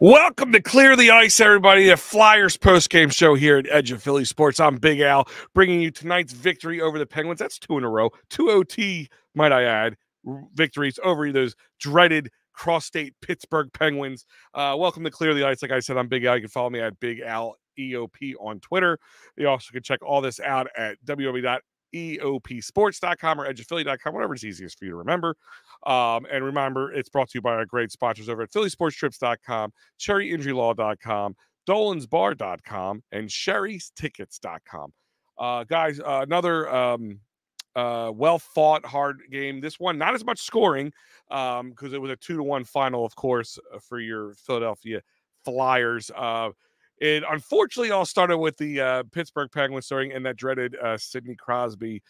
Welcome to Clear the Ice, everybody. The Flyers post-game show here at Edge of Philly Sports. I'm Big Al, bringing you tonight's victory over the Penguins. That's 2 in a row. 2 OT, might I add, victories over those dreaded cross-state Pittsburgh Penguins. Welcome to Clear the Ice. Like I said, I'm Big Al. You can follow me at Big Al EOP on Twitter. You also can check all this out at www.eopsports.com or edgeofphilly.com, whatever is easiest for you to remember. And remember, it's brought to you by our great sponsors over at phillysportstrips.com, cherryinjurylaw.com, dolansbar.com, and sherrystickets.com. Guys, another well-fought, hard game. This one, not as much scoring because it was a 2-1 final, of course, for your Philadelphia Flyers. It unfortunately all started with the Pittsburgh Penguins starting and that dreaded Sidney Crosby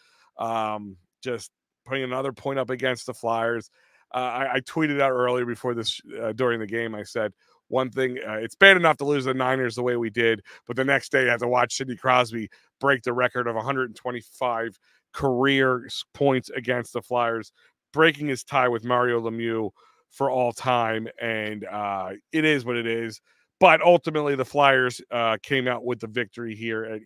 just putting another point up against the Flyers. I tweeted out earlier before this during the game. I said one thing: it's bad enough to lose the Niners the way we did, but the next day I had to watch Sidney Crosby break the record of 125 career points against the Flyers, breaking his tie with Mario Lemieux for all time. And it is what it is. But ultimately, the Flyers came out with the victory here at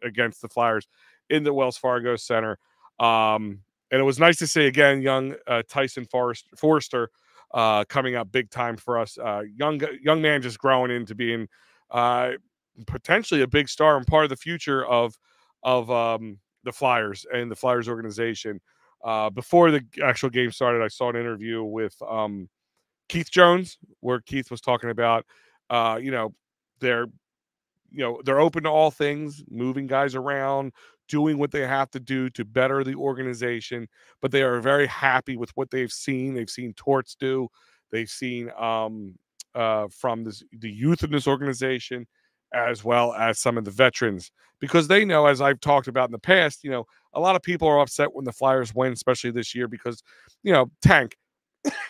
against the Flyers in the Wells Fargo Center. And it was nice to see again young Tyson Forrester coming up big time for us. Young man just growing into being potentially a big star and part of the future of the Flyers and the Flyers organization. Before the actual game started, I saw an interview with Keith Jones where Keith was talking about they're they're open to all things, moving guys around, doing what they have to do to better the organization, but they are very happy with what they've seen. They've seen Torts do. They've seen from the youth in this organization, as well as some of the veterans, because they know, as I've talked about in the past, a lot of people are upset when the Flyers win, especially this year, because, tank,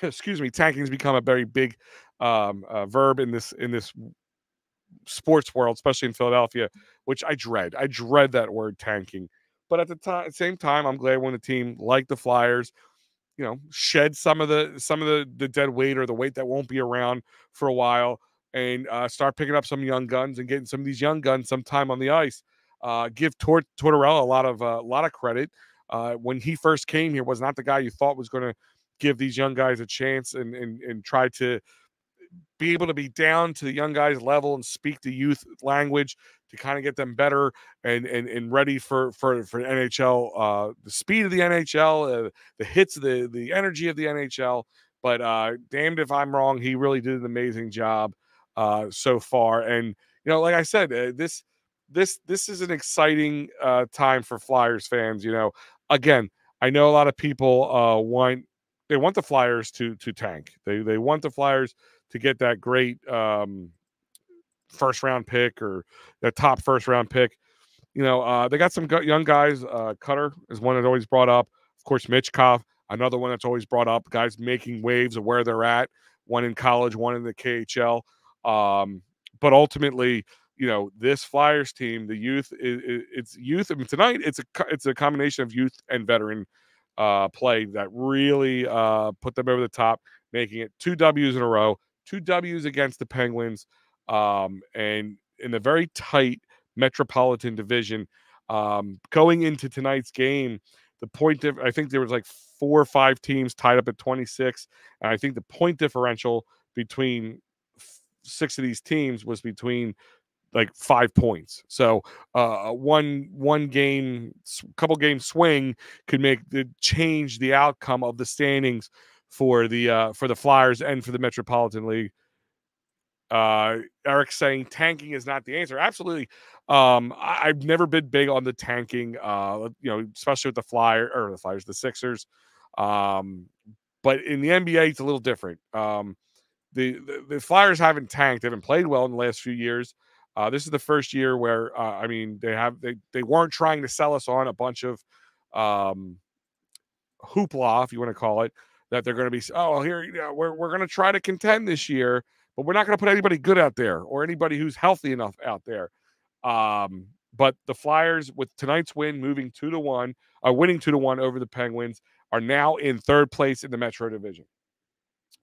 excuse me, tanking has become a very big verb in this sports world, especially in Philadelphia, which I dread. I dread that word tanking. But at the same time, I'm glad when a team like the Flyers, shed some of the dead weight or the weight that won't be around for a while and start picking up some young guns and getting some of these young guns some time on the ice. Give Tortorella a lot of credit. When he first came here, was not the guy you thought was going to give these young guys a chance and try to be able to be down to the young guys level and speak the youth language to kind of get them better and ready for NHL, the speed of the NHL, the hits, the energy of the NHL. But damned if I'm wrong, he really did an amazing job so far. And like I said, this is an exciting time for Flyers fans. Again, I know a lot of people want the Flyers to tank. They want the Flyers to get that great first round pick or that top first round pick. They got some young guys. Cutter is one that's always brought up. Of course, Michkov, another one that's always brought up. Guys making waves of where they're at. One in college, one in the KHL. But ultimately, this Flyers team, the youth, it's youth. I mean, tonight it's a combination of youth and veteran play that really put them over the top, making it 2 W's in a row. 2 W's against the Penguins, and in a very tight Metropolitan Division. Going into tonight's game, I think there was like 4 or 5 teams tied up at 26, and I think the point differential between 6 of these teams was between like 5 points. So one game, couple game swing could change the outcome of the standings for the Flyers and for the Metropolitan League. Eric saying tanking is not the answer. Absolutely. I've never been big on the tanking, especially with the Flyers, the Sixers. But in the NBA, it's a little different. The Flyers haven't tanked. They haven't played well in the last few years. This is the first year where they weren't trying to sell us on a bunch of hoopla, if you want to call it, that they're going to be, we're going to try to contend this year, but we're not going to put anybody good out there or anybody who's healthy enough out there. But the Flyers, with tonight's win, moving 2-1, winning 2-1 over the Penguins, are now in 3rd place in the Metro Division.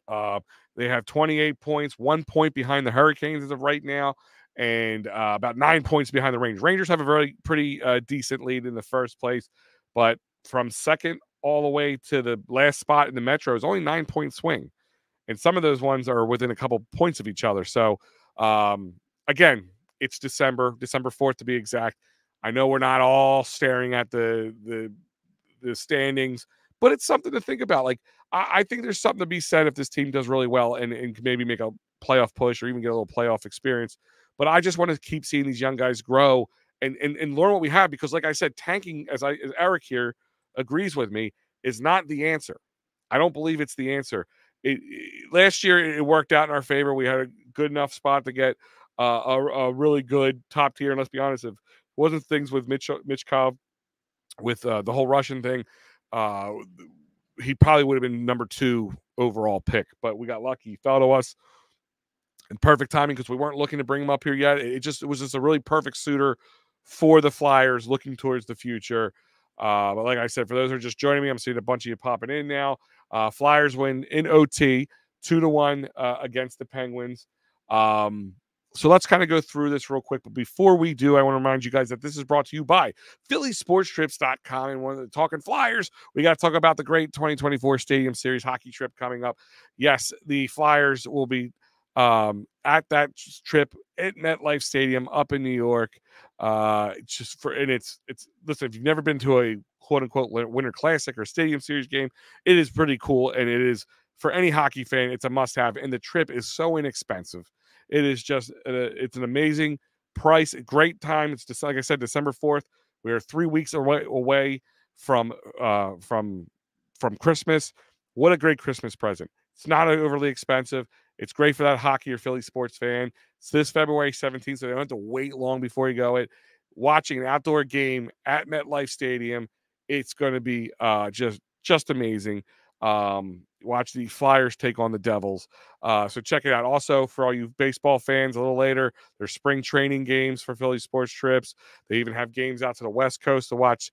Uh, they have 28 points, 1 point behind the Hurricanes as of right now, and about 9 points behind the Rangers. Rangers have a very pretty decent lead in the first place, but from second all the way to the last spot in the Metro is only 9 point swing, and some of those ones are within a couple points of each other. So um, again, it's December 4th to be exact. I know we're not all staring at the standings, but it's something to think about. Like I think there's something to be said if this team does really well and can maybe make a playoff push or even get a little playoff experience. But I just want to keep seeing these young guys grow and learn what we have because, like I said, tanking, as Eric here agrees with me, is not the answer. I don't believe it's the answer. Last year it worked out in our favor. We had a good enough spot to get a really good top tier. And let's be honest, if it wasn't things with Mitch Cobb with the whole Russian thing, uh, he probably would have been number 2 overall pick. But we got lucky; he fell to us in perfect timing because we weren't looking to bring him up here yet. It was just a really perfect suitor for the Flyers, looking towards the future. But like I said, for those who are just joining me, I'm seeing a bunch of you popping in now. Flyers win in OT, 2-1 against the Penguins. So let's kind of go through this real quick. But before we do, I want to remind you guys that this is brought to you by PhillySportsTrips.com. And when talking Flyers, we got to talk about the great 2024 Stadium Series hockey trip coming up. Yes, the Flyers will be at that trip at MetLife Stadium up in New York. It's listen, if you've never been to a quote unquote Winter Classic or Stadium Series game, it is pretty cool, and it is for any hockey fan, it's a must have. And the trip is so inexpensive. It is just it's an amazing price, a great time. It's just like I said, December 4th. We are 3 weeks away from Christmas. What a great Christmas present! It's not overly expensive. It's great for that hockey or Philly sports fan. It's this February 17th, so they don't have to wait long before you go. Watching an outdoor game at MetLife Stadium, it's going to be just amazing. Watch the Flyers take on the Devils. So check it out. Also, for all you baseball fans, a little later, there's spring training games for Philly sports trips. They even have games out to the West Coast to watch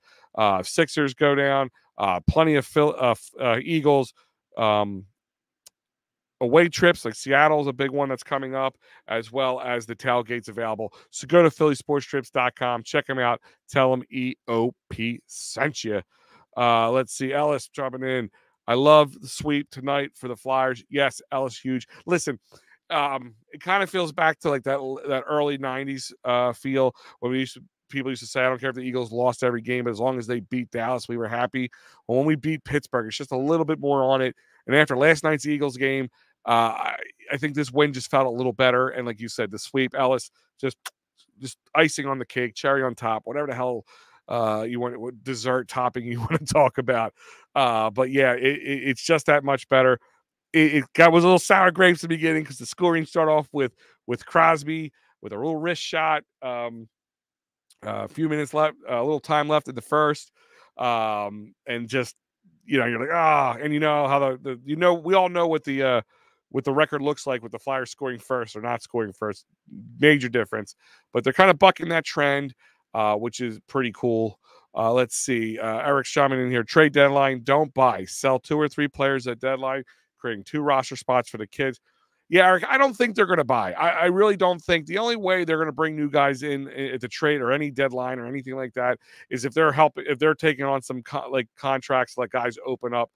Sixers go down. Plenty of Eagles. Away trips like Seattle's a big one that's coming up, as well as the tailgates available. So go to PhillySportsTrips.com, check them out, tell them EOP sent you. Let's see, Ellis dropping in. I love the sweep tonight for the Flyers. Yes, Ellis huge. Listen, it kind of feels back to like that early '90s feel when people used to say, I don't care if the Eagles lost every game, but as long as they beat Dallas, we were happy. Well, when we beat Pittsburgh, it's just a little bit more on it. And after last night's Eagles game, I think this win just felt a little better. And like you said, the sweep, Ellis, just icing on the cake, cherry on top, whatever the hell you want, what dessert topping you want to talk about. But yeah, it's just that much better. It was a little sour grapes at the beginning because the scoring started off with Crosby with a little wrist shot. A few minutes left, a little time left in the first, and just you're like and you know how we all know what the record looks like with the Flyers scoring first or not scoring first, major difference, but they're kind of bucking that trend, which is pretty cool. Let's see, Eric Shaman in here. Trade deadline, don't buy, sell 2 or 3 players at deadline, creating 2 roster spots for the kids. Yeah, Eric, I don't think they're going to buy. I really don't think. The only way they're going to bring new guys in at the trade or any deadline or anything like that is if they're taking on some contracts, like guys open up,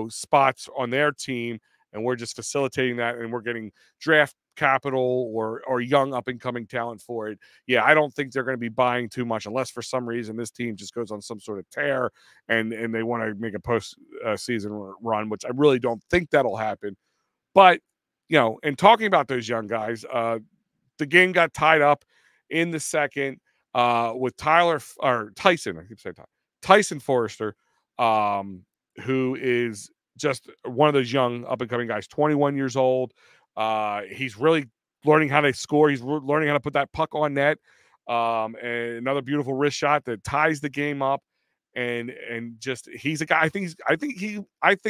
spots on their team, and we're just facilitating that, and we're getting draft capital or young up and coming talent for it. Yeah, I don't think they're going to be buying too much unless for some reason this team just goes on some sort of tear and they want to make a post season run, which I really don't think that'll happen. But, and talking about those young guys, the game got tied up in the second with Tyson, I keep saying Tyson Forrester, who is just one of those young up-and-coming guys, 21 years old. He's really learning how to score. He's learning how to put that puck on net. And another beautiful wrist shot that ties the game up. And just he's a guy. I think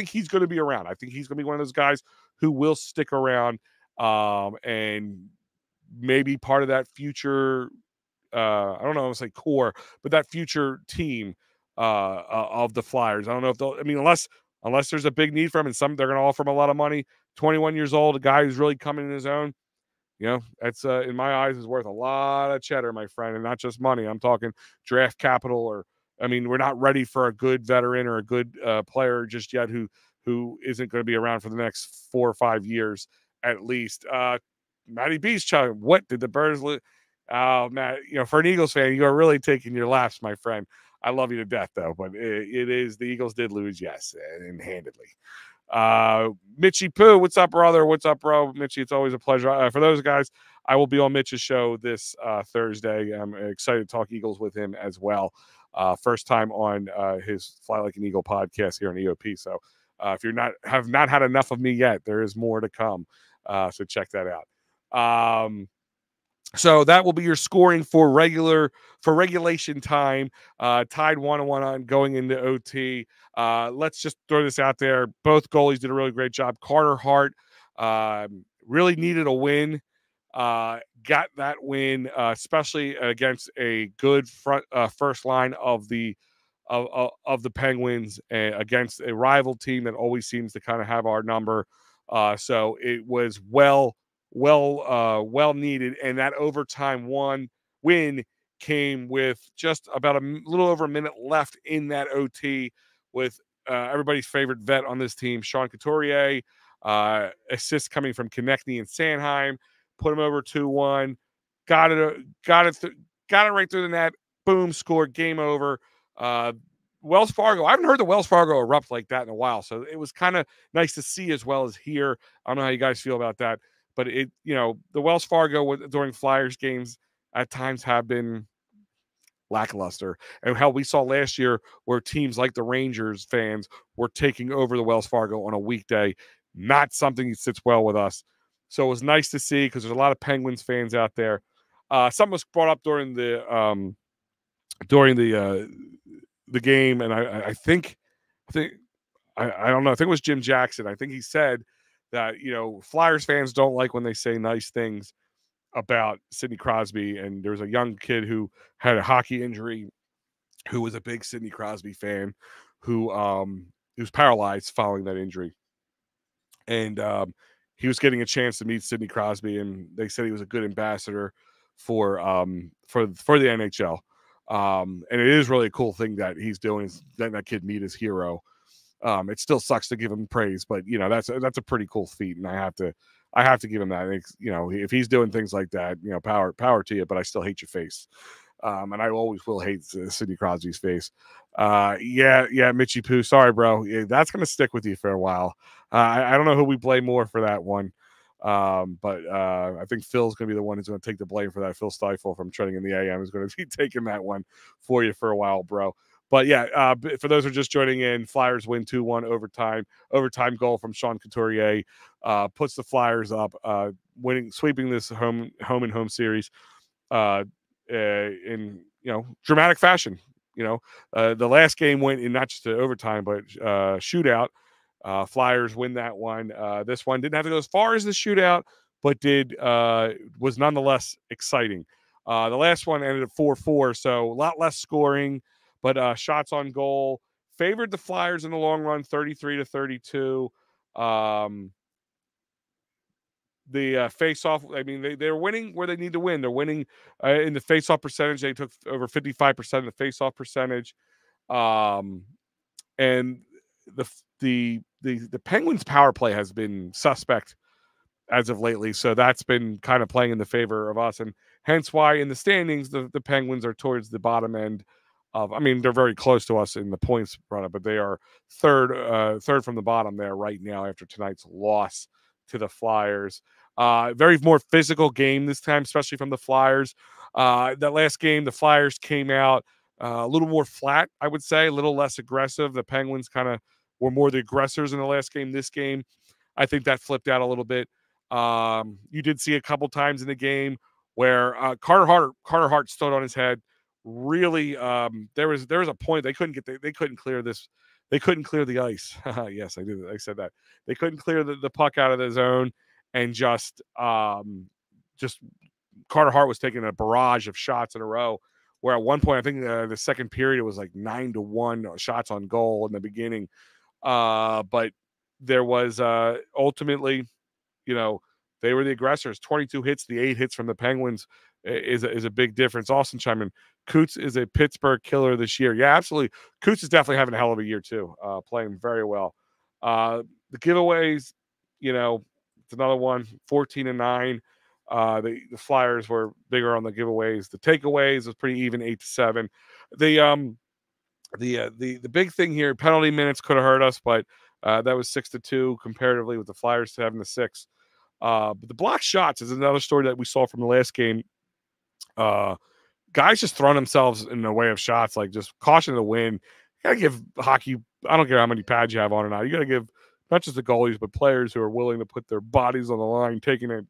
he's going to be around. I think he's going to be one of those guys who will stick around, and maybe part of that future. I don't know. I would say core, but that future team of the Flyers. I don't know if they'll. I mean, unless unless there's a big need for him, and they're going to offer him a lot of money. 21 years old, a guy who's really coming in his own. That's in my eyes is worth a lot of cheddar, my friend, and not just money. I'm talking draft capital, or I mean, we're not ready for a good veteran or a good player just yet who isn't going to be around for the next 4 or 5 years at least. Matty B's child, what did the Birds lose? Oh, Matt, for an Eagles fan, you are really taking your laughs, my friend. I love you to death, though, but it is the Eagles did lose, yes, and handedly. Mitchie Pooh, what's up, brother? What's up, bro? Mitchie, it's always a pleasure. For those guys, I will be on Mitch's show this Thursday. I'm excited to talk Eagles with him as well. First time on his Fly Like an Eagle podcast here on EOP. So if you're have not had enough of me yet, there is more to come. So check that out. So that will be your scoring for regulation time. Tied 1-1 on going into OT. Let's just throw this out there. Both goalies did a really great job. Carter Hart really needed a win. Got that win, especially against a good first line of the Penguins, against a rival team that always seems to kind of have our number. So it was well needed, and that overtime win came with just about a little over a minute left in that OT, with everybody's favorite vet on this team, Sean Couturier, assists coming from Konechny and Sanheim, put him over 2-1, got it right through the net, boom, scored, game over. Wells Fargo, I haven't heard the Wells Fargo erupt like that in a while, so it was kind of nice to see as well as hear. I don't know how you guys feel about that, but the Wells Fargo during Flyers games at times have been lackluster. And how we saw last year where teams like the Rangers fans were taking over the Wells Fargo on a weekday, not something that sits well with us. So it was nice to see, because there's a lot of Penguins fans out there. Something was brought up during the game, and I think I don't know. I think it was Jim Jackson. I think he said that Flyers fans don't like when they say nice things about Sidney Crosby, and there's a young kid who had a hockey injury who was a big Sidney Crosby fan who was paralyzed following that injury, and he was getting a chance to meet Sidney Crosby, and they said he was a good ambassador for the NHL. And it is really a cool thing that he's doing, is letting that kid meet his hero. It still sucks to give him praise, but that's a pretty cool feat, and I have to give him that. If he's doing things like that, power to you. But I still hate your face, and I always will hate Sidney Crosby's face. Mitchie Pooh, sorry, bro. Yeah, that's gonna stick with you for a while. I don't know who we blame more for that one. But I think Phil's going to be the one who's going to take the blame for that. Phil Stifle from Trending in the AM is going to be taking that one for you for a while, bro. But yeah, for those who are just joining in, Flyers win 2-1 overtime goal from Sean Couturier, puts the Flyers up, sweeping this home and home series in dramatic fashion. The last game went in not just to overtime, but shootout. Flyers win that one. This one didn't have to go as far as the shootout, but was nonetheless exciting. The last one ended at 4-4, so a lot less scoring, but shots on goal favored the Flyers in the long run, 33-32. The face-off, I mean, they're winning where they need to win. They're winning in the face-off percentage. They took over 55% of the face-off percentage. And the Penguins' power play has been suspect as of lately, so that's been kind of playing in the favor of us, and hence why in the standings the Penguins are towards the bottom end of. I mean, they're very close to us in the points brought up, but they are third from the bottom there right now after tonight's loss to the Flyers. Very more physical game this time, especially from the Flyers. That last game, the Flyers came out a little more flat, I would say, a little less aggressive. The Penguins kind of were more the aggressors in the last game. This game, I think that flipped out a little bit. You did see a couple times in the game where Carter Hart stood on his head. Really, there was a point they couldn't clear this. They couldn't clear the ice. Yes, I did. I said that they couldn't clear the puck out of the zone, and just Carter Hart was taking a barrage of shots in a row. Where at one point, I think the second period, it was like 9-1 shots on goal in the beginning. But there was ultimately, you know, they were the aggressors. 22 hits, the 8 hits from the Penguins is a big difference. Austin Chapman, Coots is a Pittsburgh killer this year. Yeah, absolutely. Coots is definitely having a hell of a year too, playing very well. The giveaways, it's another one, 14-9. The Flyers were bigger on the giveaways. The takeaways was pretty even, 8-7. The big thing here, penalty minutes could have hurt us, but that was 6-2 comparatively with the Flyers 7-6. But the block shots is another story that we saw from the last game. Guys just throwing themselves in the way of shots, like just caution to win. You gotta give hockey. I don't care how many pads you have on or not. You gotta give not just the goalies, but players who are willing to put their bodies on the line, taking a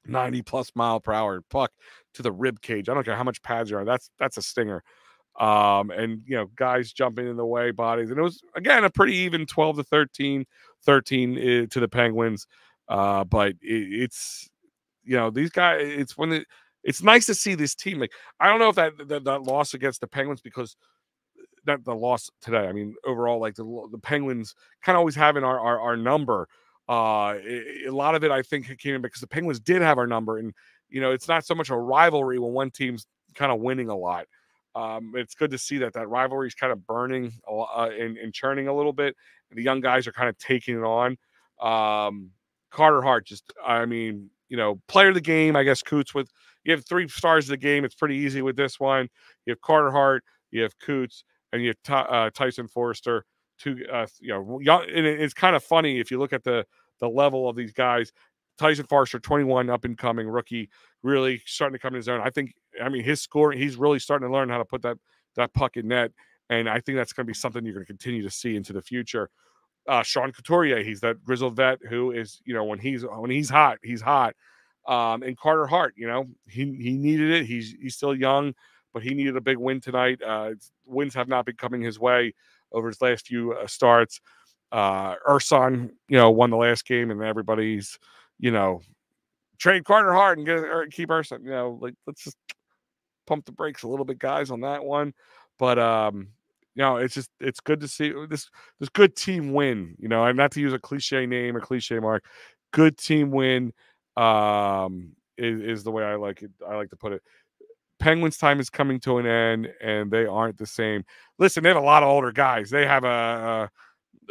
90+ mile per hour puck to the rib cage. I don't care how much pads you are. That's a stinger. And guys jumping in the way, bodies, and it was again a pretty even 12-13, 13 to the Penguins. But it's these guys. It's nice to see this team. Like, I don't know if that loss against the Penguins, because not the loss today. I mean, overall, like the Penguins kind of always having our number. A lot of it, I think, came in because the Penguins did have our number, and it's not so much a rivalry when one team's kind of winning a lot. It's good to see that rivalry is kind of burning and churning a little bit. And the young guys are kind of taking it on. Carter Hart, player of the game, I guess. Coots, you have 3 stars of the game. It's pretty easy with this one. You have Carter Hart, you have Coots, and you have Tyson Foerster. Young, and it's kind of funny if you look at the level of these guys. Tyson Foerster, 21, up and coming rookie, really starting to come in his own. His scoring, he's really starting to learn how to put that puck in net, and I think that's going to be something you're going to continue to see into the future. Sean Couturier, he's that grizzled vet who is, when he's hot, he's hot. And Carter Hart, he needed it. He's still young, but he needed a big win tonight. Wins have not been coming his way over his last few starts. Urson, won the last game, and everybody's, trade Carter Hart and keep Urson. Let's just pump the brakes a little bit, guys, on that one. But it's good to see this good team win. And not to use a cliche name or cliche mark, good team win is the way I like it. I like to put it. Penguins' time is coming to an end, and they aren't the same. Listen, they have a lot of older guys. They have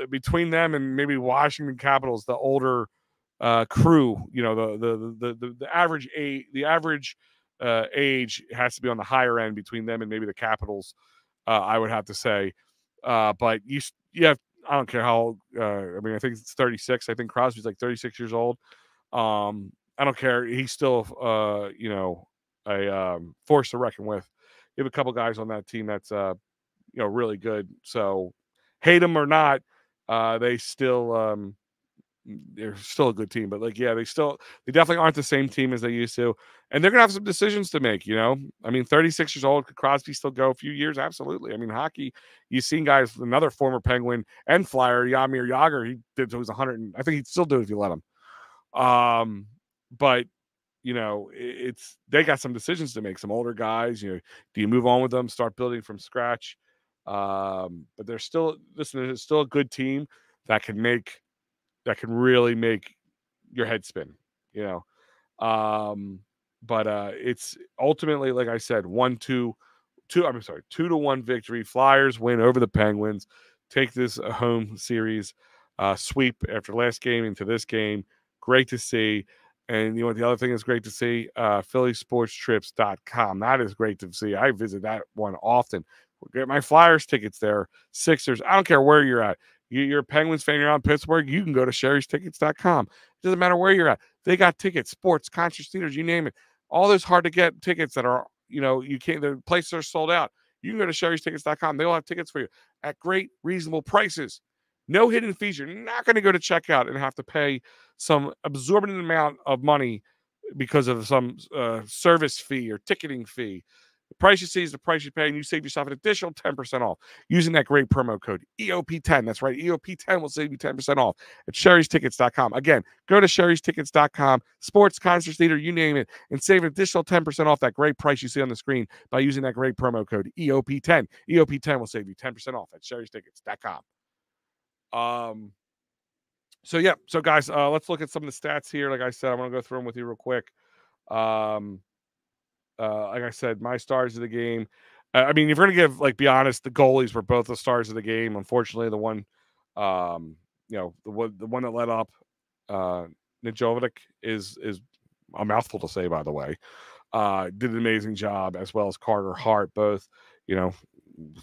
between them and maybe Washington Capitals, the older crew. The average age has to be on the higher end between them and maybe the Capitals. I would have to say, but you have. I don't care how old. I think it's 36. I think Crosby's like 36 years old. I don't care. He's still, a force to reckon with. You have a couple guys on that team that's, really good. So, hate them or not, they're still a good team. But they definitely aren't the same team as they used to, and they're gonna have some decisions to make. 36 years old, could Crosby still go a few years? Absolutely. Hockey, you've seen guys, another former Penguin and Flyer, Jaromir Jagr, he did, it was 100. I think he'd still do it if you let him. But they got some decisions to make. Some older guys, do you move on with them, start building from scratch? But there's still a good team that can really make your head spin. But it's ultimately, like I said, 2-1 victory. Flyers win over the Penguins, take this home series sweep after last game into this game. Great to see. And the other thing is great to see, phillysportstrips.com. That is great to see. I visit that one often. Get my Flyers tickets there. Sixers. I don't care where you're at. You're a Penguins fan, you're on Pittsburgh, you can go to sherrystickets.com. It doesn't matter where you're at. They got tickets, sports, concerts, theaters, you name it. All those hard to get tickets that are, you can't, the places are sold out. You can go to sherrystickets.com. They will have tickets for you at great, reasonable prices. No hidden fees. You're not going to go to checkout and have to pay some exorbitant amount of money because of some service fee or ticketing fee. The price you see is the price you pay, and you save yourself an additional 10% off using that great promo code EOP10. That's right. EOP10 will save you 10% off at sherrystickets.com. Again, go to sherrystickets.com, sports, concerts, theater, you name it, and save an additional 10% off that great price you see on the screen by using that great promo code EOP10. EOP10 will save you 10% off at sherrystickets.com. So yeah, so guys, let's look at some of the stats here. Like I said, I'm gonna go through them with you real quick. Um, like I said, my stars of the game. I mean, if you're gonna give, like, be honest, the goalies were both the stars of the game. Unfortunately, the one, the one that led up, uh, Nejovic is a mouthful to say, by the way. Did an amazing job, as well as Carter Hart. Both, you know,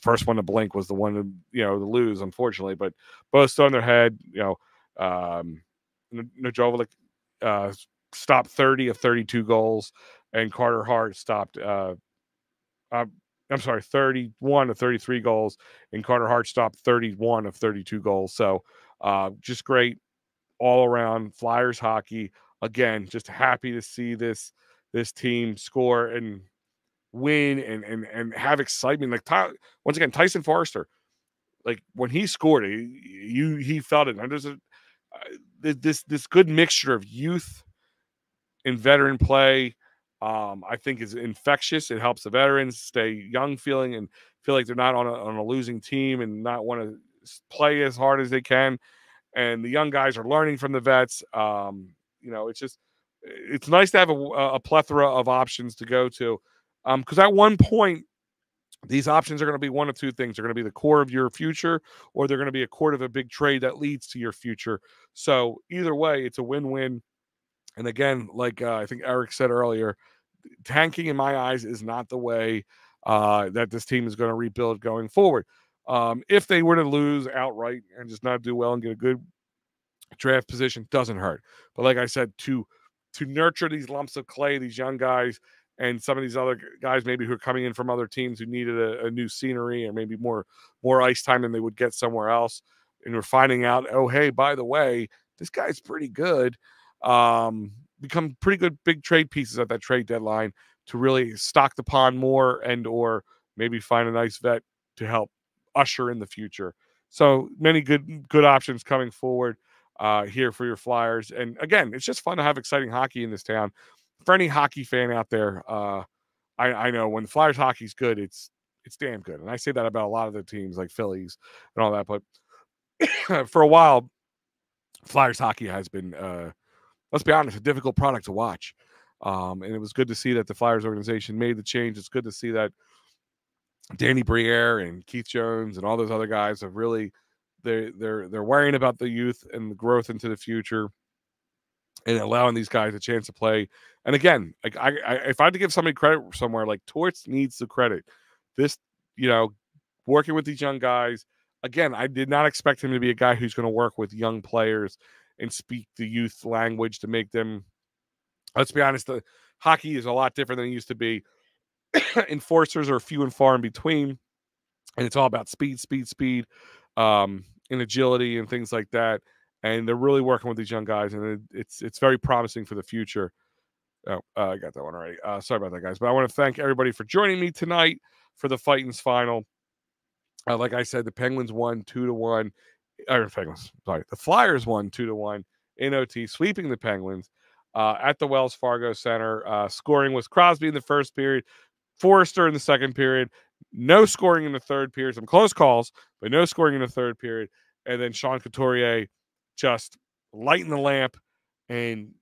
first one to blink was the one to lose, unfortunately, but both stood on their head. Nejovic stopped 30 of 32 goals, and Carter Hart stopped. I'm sorry, 31 of 33 goals, and Carter Hart stopped 31 of 32 goals. So, just great all around Flyers hockey. Again, just happy to see this team score and win and have excitement. Like, once again, Tyson Forrester, like, when he scored, he felt it. And there's this good mixture of youth and veteran play. I think is infectious. It helps the veterans stay young, feeling and feel like they're not on a losing team and not want to play as hard as they can. And the young guys are learning from the vets. It's nice to have a plethora of options to go to. Because at one point, these options are going to be one of two things. They're going to be the core of your future, or they're going to be a core of a big trade that leads to your future. So either way, it's a win-win. And again, like I think Eric said earlier, tanking in my eyes is not the way that this team is going to rebuild going forward. If they were to lose outright and just not do well and get a good draft position, doesn't hurt. But like I said, to nurture these lumps of clay, these young guys, and some of these other guys maybe who are coming in from other teams who needed a new scenery or maybe more ice time than they would get somewhere else, and we're finding out, oh hey, by the way, this guy's pretty good. Become pretty good big trade pieces at that trade deadline to really stock the pond more, and or maybe find a nice vet to help usher in the future. So many good options coming forward here for your Flyers. And again, it's just fun to have exciting hockey in this town. For any hockey fan out there, I know when the Flyers hockey's good, it's damn good. And I say that about a lot of the teams like Phillies and all that. But for a while, Flyers hockey has been, let's be honest, a difficult product to watch. And it was good to see that the Flyers organization made the change. It's good to see that Danny Briere and Keith Jones and all those other guys have really they're worrying about the youth and the growth into the future, and allowing these guys a chance to play. And again, like if I had to give somebody credit somewhere, like Torts needs the credit. This, working with these young guys. Again, I did not expect him to be a guy who's going to work with young players and speak the youth language to make them. Let's be honest, the hockey is a lot different than it used to be. Enforcers are few and far in between, and it's all about speed, and agility and things like that. And they're really working with these young guys, and it's very promising for the future. Oh, I got that one already. Sorry about that, guys. But I want to thank everybody for joining me tonight for the Fightins final. Like I said, the Penguins won 2-1. Penguins, sorry, the Flyers won 2-1 in OT, sweeping the Penguins at the Wells Fargo Center. Scoring was Crosby in the first period, Forrester in the second period, no scoring in the third period. Some close calls, but no scoring in the third period. And then Sean Couturier just lighting the lamp and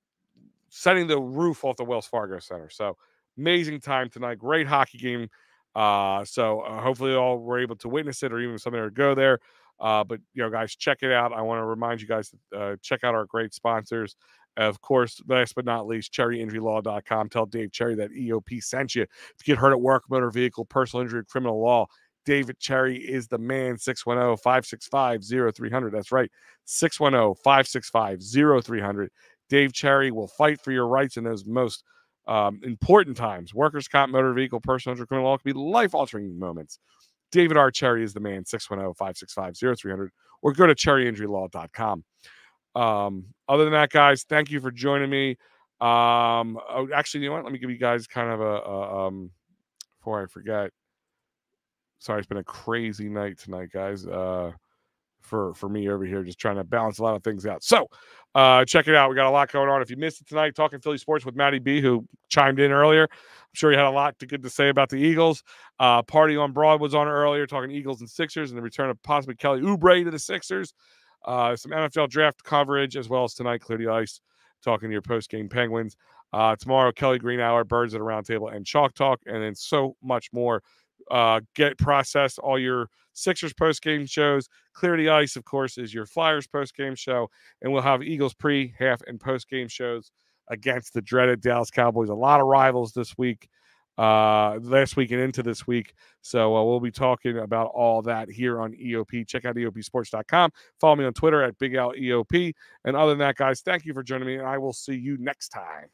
setting the roof off the Wells Fargo Center. So amazing time tonight. Great hockey game. So hopefully all were able to witness it, or even somebody to go there. But guys, check it out. I want to remind you guys to check out our great sponsors. Of course, last but not least, CherryInjuryLaw.com. Tell Dave Cherry that EOP sent you. If you get hurt at work, motor vehicle, personal injury, criminal law, David Cherry is the man. 610-565-0300. That's right, 610-565-0300. Dave Cherry will fight for your rights in those most important times. Workers' comp, motor vehicle, personal injury, criminal law can be life-altering moments. David R. Cherry is the man. 610-565-0300. Or go to CherryInjuryLaw.com. Other than that, guys, thank you for joining me. Actually, you know what? Let me give you guys kind of a before I forget. Sorry, it's been a crazy night tonight, guys. For me over here, just trying to balance a lot of things out. So check it out. We got a lot going on. If you missed it tonight, talking Philly sports with Matty B, who chimed in earlier. I'm sure he had a lot good to say about the Eagles. Party on Broad was on earlier, talking Eagles and Sixers and the return of possibly Kelly Oubre to the Sixers. some NFL draft coverage, as well as tonight, Clear the Ice, talking to your post-game Penguins. Tomorrow, Kelly Greenhour, Birds at a Round Table, and Chalk Talk, and then so much more. Get processed all your Sixers post-game shows. Clear the Ice, of course, is your Flyers post-game show, and we'll have Eagles pre, half, and post-game shows against the dreaded Dallas Cowboys. A lot of rivals this week, last week and into this week. So we'll be talking about all that here on EOP. Check out EOPsports.com. Follow me on Twitter at Big Al EOP. And other than that, guys, thank you for joining me, and I will see you next time.